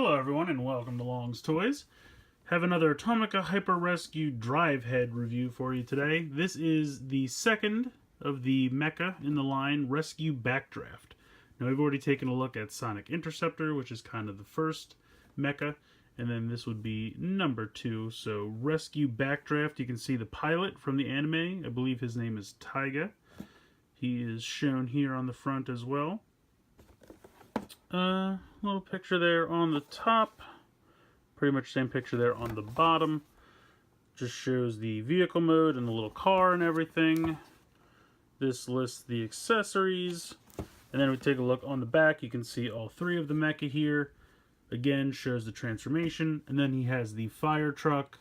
Hello everyone and welcome to Long's Toys. Have another Tomica Hyper Rescue Drive Head review for you today. This is the second of the mecha in the line Rescue Backdraft. Now we've already taken a look at Sonic Interceptor, which is kind of the first mecha, and then this would be number 2. So Rescue Backdraft, you can see the pilot from the anime. I believe his name is Taiga. He is shown here on the front as well. Little picture there on the top. Pretty much same picture there on the bottom. Just shows the vehicle mode and the little car and everything. This lists the accessories. And then we take a look on the back. You can see all 3 of the mecha here. Again, shows the transformation. And then he has the fire truck,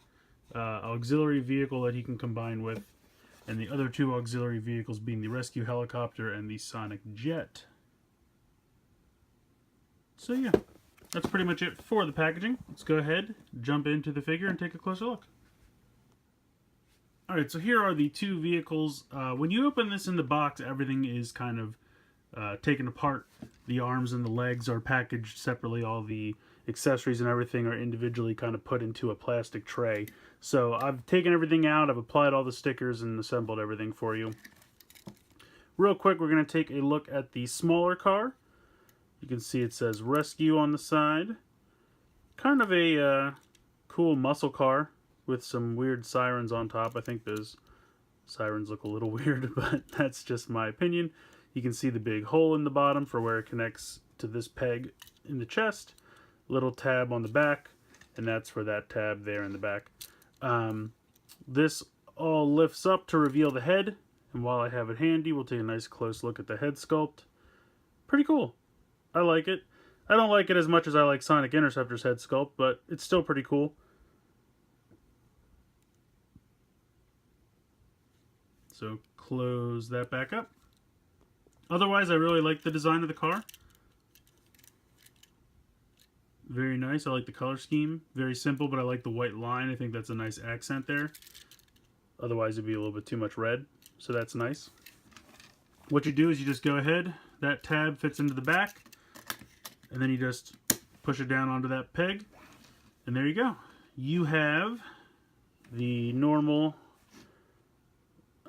auxiliary vehicle that he can combine with. And the other 2 auxiliary vehicles being the rescue helicopter and the Sonic jet. So yeah, that's pretty much it for the packaging. Let's go ahead, jump into the figure, and take a closer look. Alright, so here are the 2 vehicles. When you open this in the box, everything is kind of taken apart. The arms and the legs are packaged separately. All the accessories and everything are individually kind of put into a plastic tray. So I've taken everything out, I've applied all the stickers and assembled everything for you. Real quick, we're going to take a look at the smaller car. You can see it says Rescue on the side. Kind of a cool muscle car with some weird sirens on top. I think those sirens look a little weird, but that's just my opinion. You can see the big hole in the bottom for where it connects to this peg in the chest. Little tab on the back, and that's for that tab there in the back. This all lifts up to reveal the head, and while I have it handy, we'll take a nice close look at the head sculpt. Pretty cool. I like it. I don't like it as much as I like Sonic Interceptor's head sculpt, but it's still pretty cool. So close that back up. Otherwise, I really like the design of the car. Very nice. I like the color scheme. Very simple, but I like the white line. I think that's a nice accent there. Otherwise, it'd be a little bit too much red, so that's nice. What you do is you just go ahead. That tab fits into the back. And then you just push it down onto that peg, and there you go. You have the normal,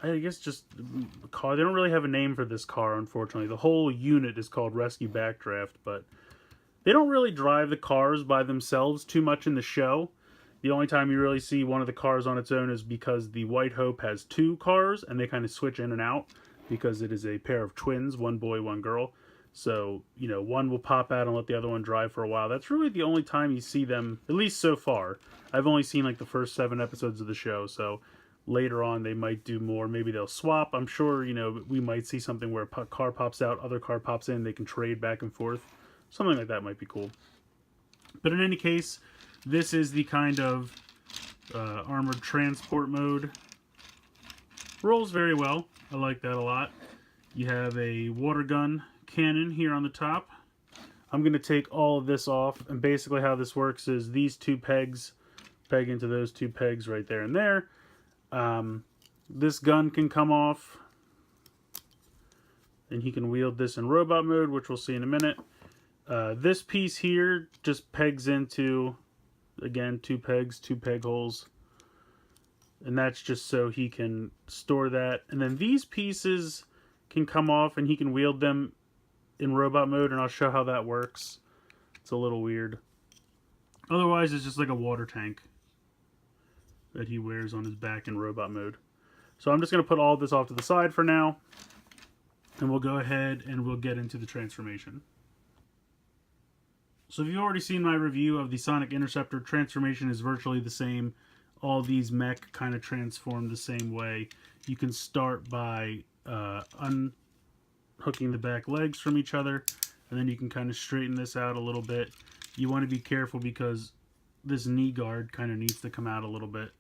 I guess just the car. They don't really have a name for this car, unfortunately. The whole unit is called Rescue Backdraft, but they don't really drive the cars by themselves too much in the show. The only time you really see one of the cars on its own is because the White Hope has 2 cars, and they kind of switch in and out because it is a pair of twins, one boy, one girl. So, you know, one will pop out and let the other one drive for a while. That's really the only time you see them, at least so far. I've only seen like the first 7 episodes of the show, so later on they might do more. Maybe they'll swap. I'm sure, you know, we might see something where a car pops out, other car pops in, they can trade back and forth. Something like that might be cool. But in any case, this is the kind of armored transport mode. Rolls very well. I like that a lot. You have a water gun cannon here on the top. I'm going to take all of this off, and basically how this works is these 2 pegs peg into those 2 pegs right there and there. This gun can come off, and he can wield this in robot mode, which we'll see in a minute. This piece here just pegs into, again, 2 pegs, 2 peg holes, and that's just so he can store that. And then these pieces can come off, and he can wield them in robot mode, and I'll show how that works. It's a little weird. Otherwise, it's just like a water tank that he wears on his back in robot mode. So I'm just going to put all of this off to the side for now, and we'll go ahead and we'll get into the transformation. So if you've already seen my review of the Sonic Interceptor, transformation is virtually the same. All these mech kind of transform the same way. You can start by unhooking the back legs from each other, and then you can kind of straighten this out a little bit. You want to be careful because this knee guard kind of needs to come out a little bit.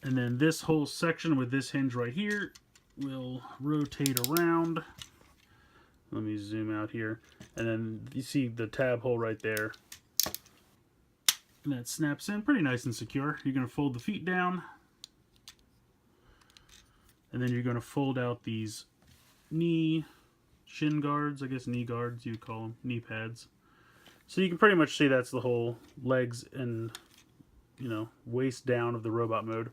And then this whole section with this hinge right here will rotate around. Let me zoom out here. And then you see the tab hole right there. And that snaps in pretty nice and secure. You're going to fold the feet down. And then you're going to fold out these shin guards, I guess knee guards you call them, knee pads. So you can pretty much see that's the whole legs and, you know, waist down of the robot mode.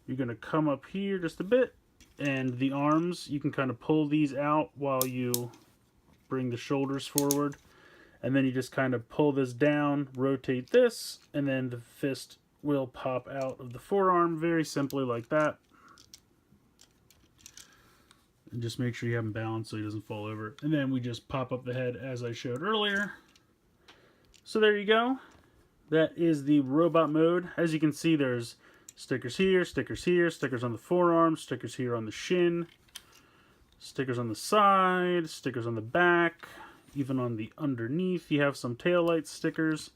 You're going to come up here just a bit, and the arms, you can kind of pull these out while you bring the shoulders forward. And then you just kind of pull this down, rotate this, and then the fist will pop out of the forearm very simply like that. And just make sure you have him balanced so he doesn't fall over. And then we just pop up the head as I showed earlier. So there you go. That is the robot mode. As you can see, there's stickers here, stickers here, stickers on the forearm, stickers here on the shin, stickers on the side, stickers on the back, even on the underneath. You have some taillight stickers.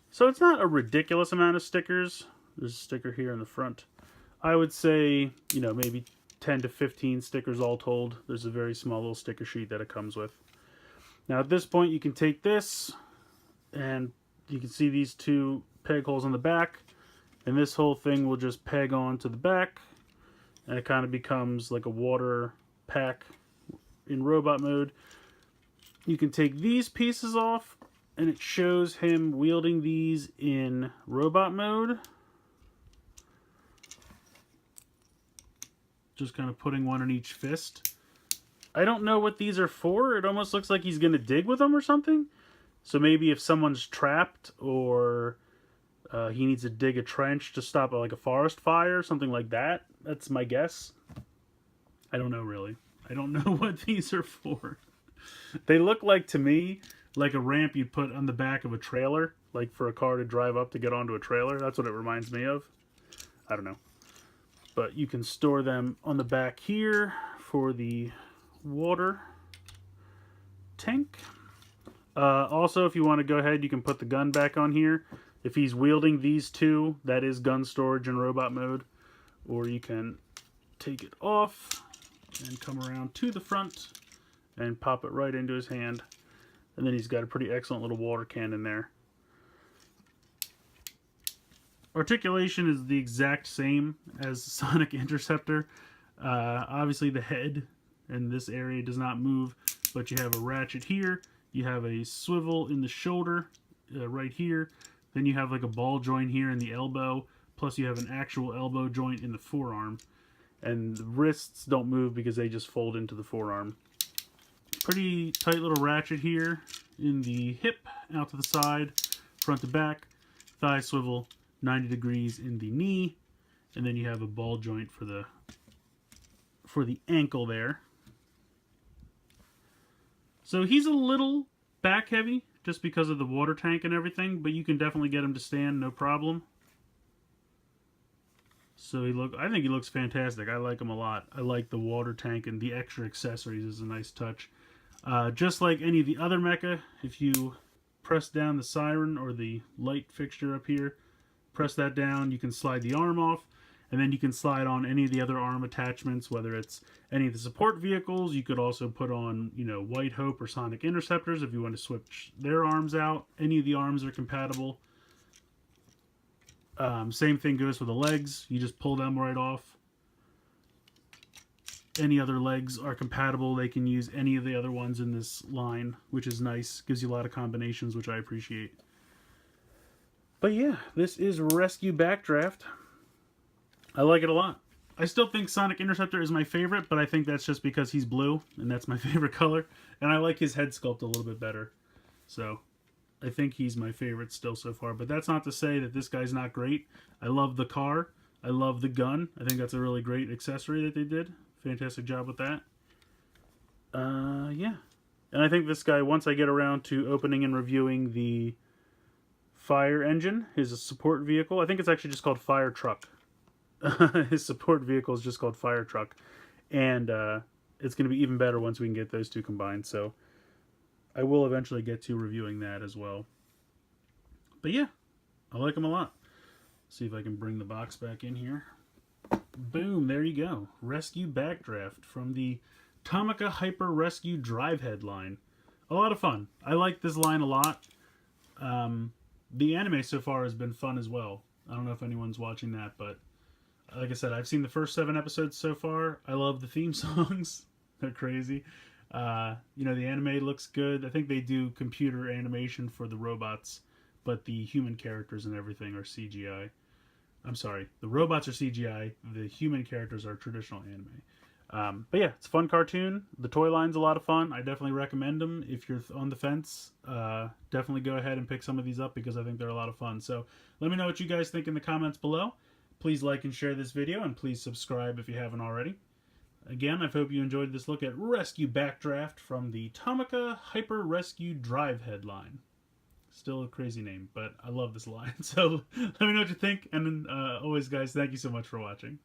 So it's not a ridiculous amount of stickers. There's a sticker here in the front. I would say, you know, maybe 10 to 15 stickers all told. There's a very small little sticker sheet that it comes with. Now at this point you can take this, and you can see these two peg holes on the back, and this whole thing will just peg on to the back, and it kind of becomes like a water pack in robot mode. You can take these pieces off, and it shows him wielding these in robot mode. Just kind of putting one in each fist. I don't know what these are for. It almost looks like he's going to dig with them or something. So maybe if someone's trapped, or he needs to dig a trench to stop like a forest fire, something like that. That's my guess. I don't know really. I don't know what these are for. They look like, to me, like a ramp you'd put on the back of a trailer, like for a car to drive up to get onto a trailer. That's what it reminds me of. I don't know. But you can store them on the back here for the water tank. Also, if you want to go ahead, you can put the gun back on here. If he's wielding these two, that is gun storage in robot mode. Or you can take it off and come around to the front and pop it right into his hand. And then he's got a pretty excellent little water cannon there. Articulation is the exact same as Sonic Interceptor. Obviously the head in this area does not move, but you have a ratchet here. You have a swivel in the shoulder right here. Then you have like a ball joint here in the elbow. Plus you have an actual elbow joint in the forearm. And the wrists don't move because they just fold into the forearm. Pretty tight little ratchet here in the hip, out to the side, front to back, thigh swivel, 90 degrees in the knee, and then you have a ball joint for the ankle there. So he's a little back heavy just because of the water tank and everything, but you can definitely get him to stand no problem. So I think he looks fantastic. I like him a lot. I like the water tank, and the extra accessories is a nice touch. Just like any of the other mecha, if you press down the siren or the light fixture up here, press that down, you can slide the arm off, and then you can slide on any of the other arm attachments, whether it's any of the support vehicles. You could also put on, you know, White Hope or Sonic Interceptors if you want to switch their arms out. Any of the arms are compatible. Same thing goes for the legs. You just pull them right off. Any other legs are compatible. They can use any of the other ones in this line, which is nice. Gives you a lot of combinations, which I appreciate. But yeah, this is Rescue Backdraft. I like it a lot. I still think Sonic Interceptor is my favorite, but I think that's just because he's blue, and that's my favorite color. And I like his head sculpt a little bit better. So I think he's my favorite still so far. But that's not to say that this guy's not great. I love the car. I love the gun. I think that's a really great accessory that they did. Fantastic job with that. Yeah. And I think this guy, once I get around to opening and reviewing the fire engine, his support vehicle, I think it's actually just called Fire Truck. His support vehicle is just called Fire Truck. And it's going to be even better once we can get those two combined. So I will eventually get to reviewing that as well. But yeah, I like him a lot. See if I can bring the box back in here. Boom, there you go. Rescue Backdraft from the Tomica Hyper Rescue Drivehead line. A lot of fun. I like this line a lot. The anime so far has been fun as well. I don't know if anyone's watching that, but like I said, I've seen the first 7 episodes so far. I love the theme songs. They're crazy. You know, the anime looks good. I think they do computer animation for the robots, but the human characters and everything are CGI. I'm sorry, the robots are CGI. The human characters are traditional anime. But yeah, it's a fun cartoon. The toy line's a lot of fun. I definitely recommend them. If you're on the fence, definitely go ahead and pick some of these up because I think they're a lot of fun. So let me know what you guys think in the comments below. Please like and share this video, and please subscribe if you haven't already. Again, I hope you enjoyed this look at Rescue Backdraft from the Tomica Hyper Rescue Drive headline. Still a crazy name, but I love this line. So let me know what you think, and always, guys, thank you so much for watching.